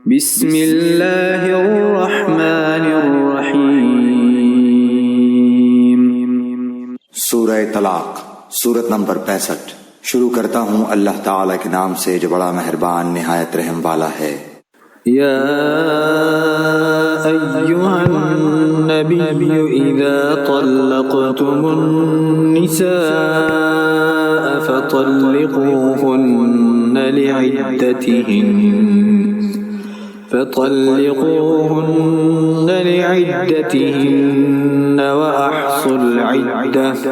बिस्मिल्लाहिर्रहमानिर्रहीम। सूरह तलाक, सूरत नंबर 65। शुरू करता हूँ अल्लाह ताला के नाम से जो बड़ा मेहरबान निहायत रहम वाला है। या अय्युहन नबिय्यु इज़ा तल्लक़्तुमुन निसाअ फतल्लिक़ूहुन्न लिइद्दतिहिन्न वअहsul इद्दह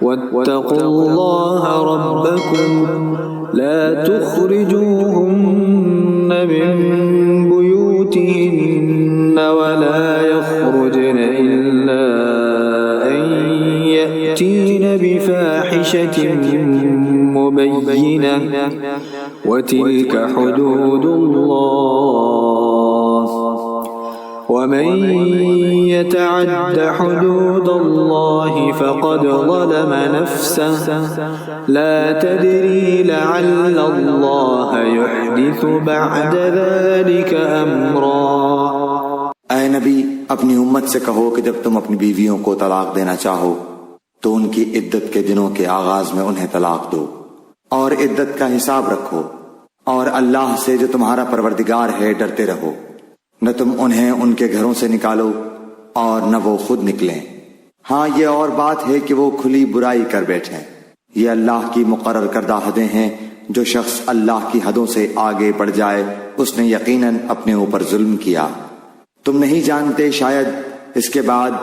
वत्तक़ुल्लाह रब्बकुम ला तुख़रिजूहुन्न मिन बुयूतिहिन्न वला यख़रुजन इल्ला अन यअतीन बिफ़ाहिशतिन मुबय्यिनह वतिल्क हुदूदुल्लाह वमन यतअद्द हुदूदल्लाहि फ़क़द ज़लम नफ़्सह ला तदरी लअल्लल्लाह युहदिसु बअद ज़ालिक अम्रा। ऐ नबी, अपनी उम्मत से कहो कि जब तुम अपनी बीवियों को तलाक देना चाहो तो उनकी इद्दत के दिनों के आगाज में उन्हें तलाक दो और इद्दत का हिसाब रखो और अल्लाह से जो तुम्हारा परवरदिगार है डरते रहो। न तुम उन्हें उनके घरों से निकालो और न वो खुद निकलें। हाँ, ये और बात है कि वो खुली बुराई कर बैठे। ये अल्लाह की मुकर्रर करदा हदें हैं। जो शख्स अल्लाह की हदों से आगे बढ़ जाए उसने यकीनन अपने ऊपर जुल्म किया। तुम नहीं जानते, शायद इसके बाद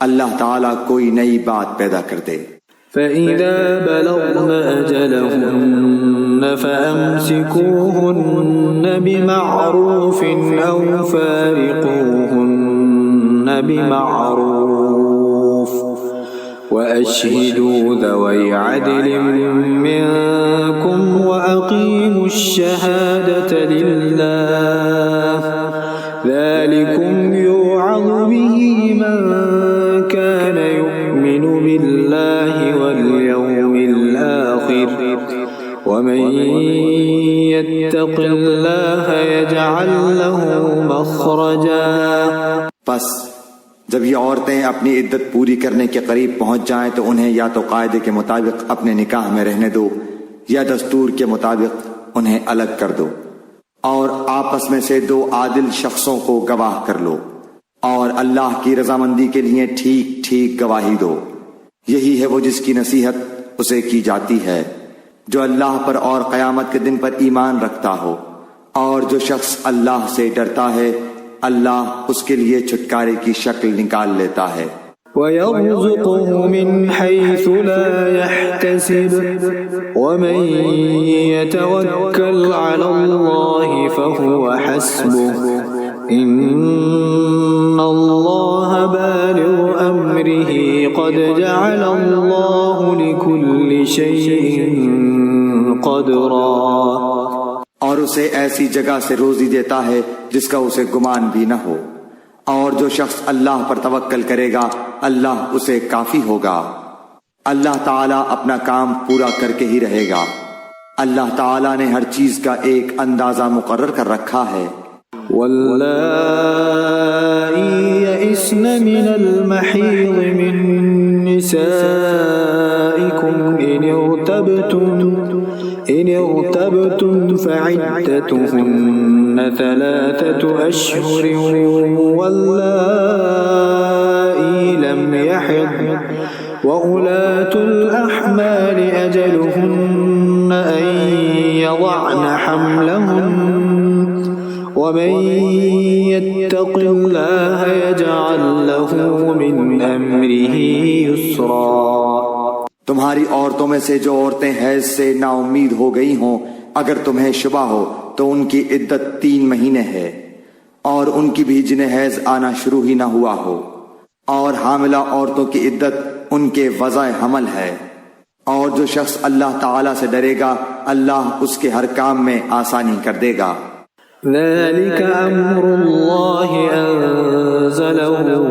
अल्लाह ताला कोई नई बात पैदा कर दे। फ़इज़ा बलग़न अजलहुन्न फ़अम्सिकूहुन्न बिमअरूफ़िन औ फ़ारिक़ूहुन्न बिमअरूफ़ वअश्हिदू ज़वै अदलिन मिनकुम वअक़ीमुश्शहादत लिल्लाह ज़ालिकुम युअज़ु बिही मन कान युमिनु बिल्लाहि वल यौमिल आखिर वमन यत्तक़िल्लाह यजअल लहू मख़रजा। बस जब ये औरतें अपनी इद्दत पूरी करने के करीब पहुंच जाएं तो उन्हें या तो कायदे के मुताबिक अपने निकाह में रहने दो या दस्तूर के मुताबिक उन्हें अलग कर दो और आपस में से दो आदिल शख्सों को गवाह कर लो और अल्लाह की रजामंदी के लिए ठीक ठीक गवाही दो। यही है वो जिसकी नसीहत उसे की जाती है जो अल्लाह पर और क़यामत के दिन पर ईमान रखता हो। और जो शख्स अल्लाह से डरता है अल्लाह उसके लिए छुटकारे की शक्ल निकाल लेता है। वयर्ज़ुक़हु मिन हैसु ला यहतसिब वमन यतवक्कल अलल्लाहि फहुव हस्बुह इन्नल्लाह बालिग़ु अम्रिही क़द जअलल्लाहु लिकुल्लि शैइन क़दरा। और उसे ऐसी जगह से रोजी देता है जिसका उसे गुमान भी न हो। और जो शख्स अल्लाह पर तवक्कल करेगा अल्लाह उसे काफी होगा। अल्लाह ताला अपना काम पूरा करके ही रहेगा। अल्लाह ताला ने हर चीज का एक अंदाजा मुकर्रर कर रखा है। वल्लाई यइस्न मिनल महीज़ मिन निसाइकुम इन इर्तबतुम फ़इद्दतुहुन्न थलाथतु अश्हुरिन वल्लाई लम यहिज़्न वउलातुल अहमालि अजलुहुन्न अन यضعन हम्लहुन्न वमन यत्तक़िल्लाह यजअल लहू मिन अम्रिही युस्रा। तुम्हारी औरतों में से जो औरतें हैज से नाउम्मीद हो गई हों, अगर तुम्हें शुबा हो तो उनकी इद्दत 3 महीने है और उनकी भी जिन्हें हैज आना शुरू ही ना हुआ हो। और हामिला औरतों की इद्दत उनके वज़ाए हमल है। और जो शख्स अल्लाह ताला से डरेगा अल्लाह उसके हर काम में आसानी कर देगा। ज़ालिक अम्रुल्लाहि अंज़लहू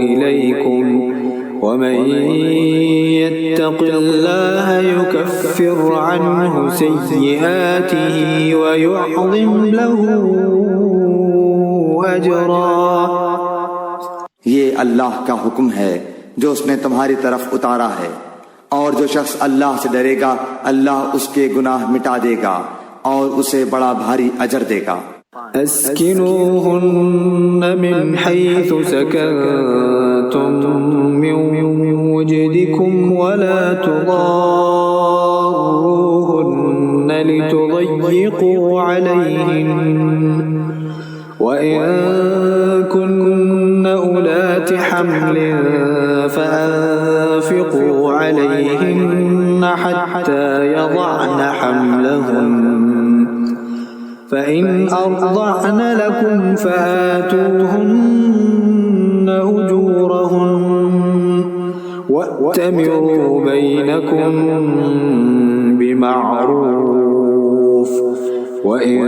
इलैकुम ومن يتق الله يكفر عنه سيئاته ويعظم له أجرا। ये अल्लाह का हुक्म है जो उसने तुम्हारी तरफ उतारा है, और जो शख्स अल्लाह से डरेगा अल्लाह उसके गुनाह मिटा देगा और उसे बड़ा भारी अजर देगा। अस्किनूहुन्न मिन हैथु सकनतुम मिन वजदिकुम वला तुदारूहुन्न लितुضय्यिकू अलैहिन्न वइन कुन्न उलाति हम्लिन फअन्फिकू अलैहिन्न हत्ता यضعन हम्लहुन्न فإن أرضعن لكم فآتوهن أجورهن وأتمروا بينكم بمعروف وإن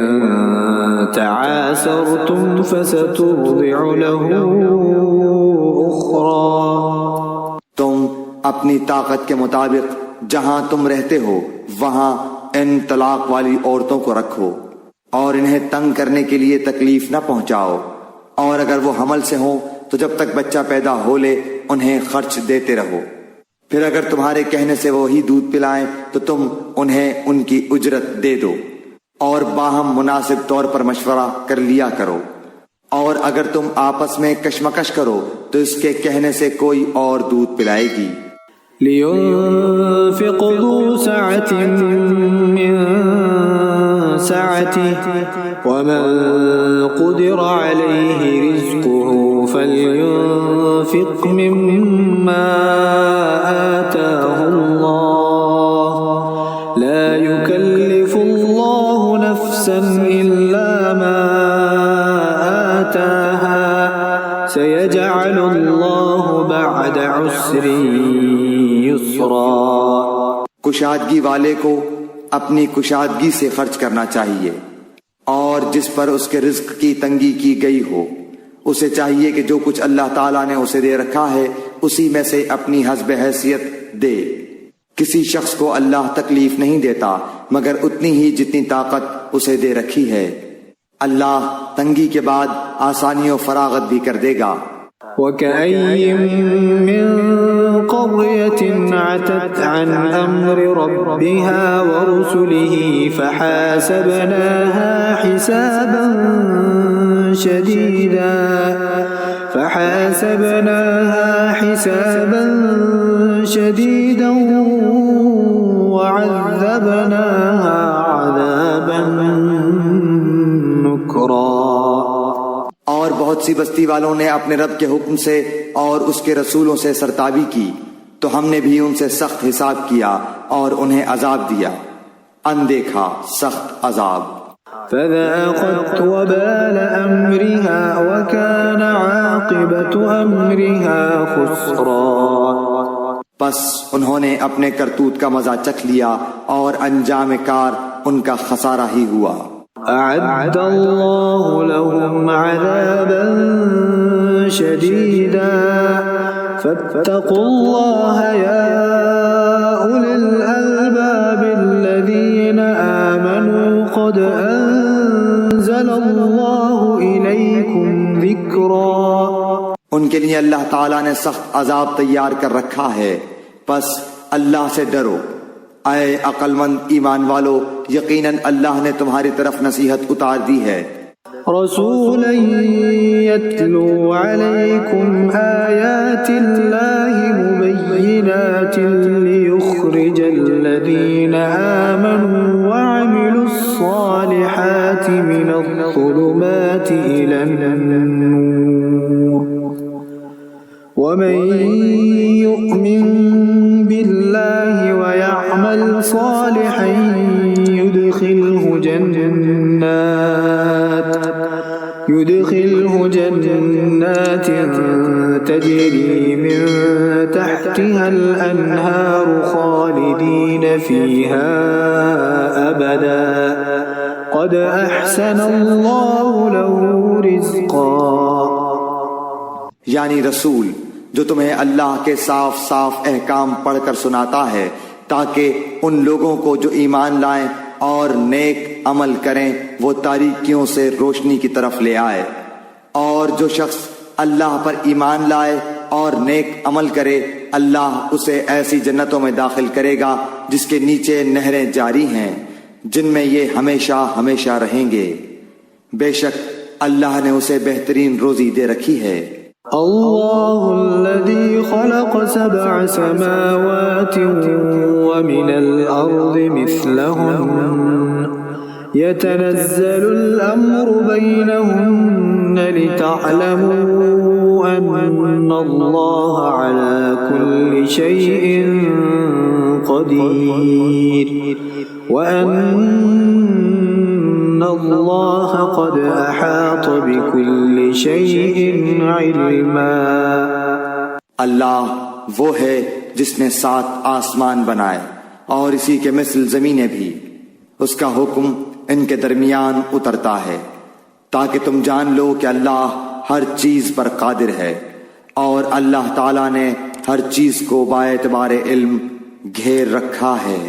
تعاسرتم فسترضع له أخرى। तुम अपनी ताकत के मुताबिक जहां तुम रहते हो वहां इन तलाक वाली औरतों को रखो और इन्हें तंग करने के लिए तकलीफ न पहुंचाओ, और अगर वो हमल से हो तो जब तक बच्चा पैदा हो ले उन्हें खर्च देते रहो। फिर अगर तुम्हारे कहने से वो ही दूध पिलाएं तो तुम उन्हें उनकी उजरत दे दो, और बाहम मुनासिब तौर पर मशवरा कर लिया करो। और अगर तुम आपस में कशमकश करो तो इसके कहने से कोई और दूध पिलाएगी। लियुन्फिक़ ज़ू सअतिन मिन सअतिही वमन क़ुदिर अलैहि रिज़्क़ुहु फ़ल्युन्फ़िक़ मिम्मा आताहुल्लाह ला युकल्लिफ़ुल्लाहु नफ़्सन इल्ला मा आताहा सयजअलुल्लाहु बअद उस्रिन युस्रा। कुशादगी वाले को अपनी कुशादगी से खर्च करना चाहिए, और जिस पर उसके रिज्क की तंगी की गई हो उसे चाहिए कि जो कुछ अल्लाह ताला ने उसे दे रखा है उसी में से अपनी हस्ब हैसियत दे। किसी शख्स को अल्लाह तकलीफ नहीं देता मगर उतनी ही जितनी ताकत उसे दे रखी है। अल्लाह तंगी के बाद आसानी और फरागत भी कर देगा। वकअय्यिम मिन क़र्यतिन अतत अन अम्रि रब्बिहा व रुसुलिही फहासबनाहा हिसाबन शदीदा वअज़्ज़बनाहा अज़ाबन नुक्रा। और बहुत सी बस्ती वालों ने अपने रब के हुक्म से और उसके रसूलों से सरताबी की तो हमने भी उनसे सख्त हिसाब किया और उन्हें अजाब दिया, अनदेखा सख्त अजाब। फ़ज़ाक़त वबाल अम्रिहा वकान आक़िबतु अम्रिहा खुस्रा। बस उन्होंने अपने करतूत का मजा चख लिया और अंजाम कार उनका खसारा ही हुआ। अअद्दल्लाहु लहुम अज़ाबन शदीदा फत्तक़ुल्लाह या उलिल अल्बाबिल्लज़ीना आमनू क़द अंज़लल्लाहु इलैकुम ज़िक्रा। उनके लिए अल्लाह ताला ने सख्त अजाब तैयार कर रखा है, बस अल्लाह से डरो। आए अक्लमंद ईमान वालो, यकीनन अल्लाह ने तुम्हारी तरफ नसीहत उतार दी है। रसूलन यत्लू अलैकुम आयातिल्लाहि मुबय्यिनातिन लियुख्रिजल्लज़ीना आमनू वअमिलुस्सालिहाति मिनज़्ज़ुलुमाति इलन्नूर वमन यु'मिन बिल्लाहि वयअमल सालिहन युदखिलहु जन्नातिन तजरी मिन तहतिहल अन्हार खालिदीन फीहा अबदा क़द अहसनल्लाहु लहु रिज़्क़ा। यानी रसूल जो तुम्हें अल्लाह के साफ साफ अहकाम पढ़कर सुनाता है, ताकि उन लोगों को जो ईमान लाएं और नेक अमल करें वो तारीकियों से रोशनी की तरफ ले आए। और जो शख्स अल्लाह पर ईमान लाए और नेक अमल करे, अल्लाह उसे ऐसी जन्नतों में दाखिल करेगा जिसके नीचे नहरें जारी हैं, जिनमें ये हमेशा हमेशा रहेंगे। बेशक अल्लाह ने उसे बेहतरीन रोजी दे रखी है। अल्लाहुल्लज़ी खलक़ सबअ समावाति व मिनल अर्ज़ि मिस्लहुन्न यतनज़्ज़लुल अम्रु बैनहुन्न लितअलमू अन्नल्लाह अला कुल्लि शैइन क़दीर व अन्नल्लाह क़द अहात बिकुल्लि शैइन इल्मा। अल्लाह वो है जिसने 7 आसमान बनाए और इसी के मिसल ज़मीनें भी। उसका हुक्म इनके दरमियान उतरता है ताकि तुम जान लो कि अल्लाह हर चीज पर कादिर है, और अल्लाह ताला ने हर चीज को बाएतबारे इल्म घेर रखा है।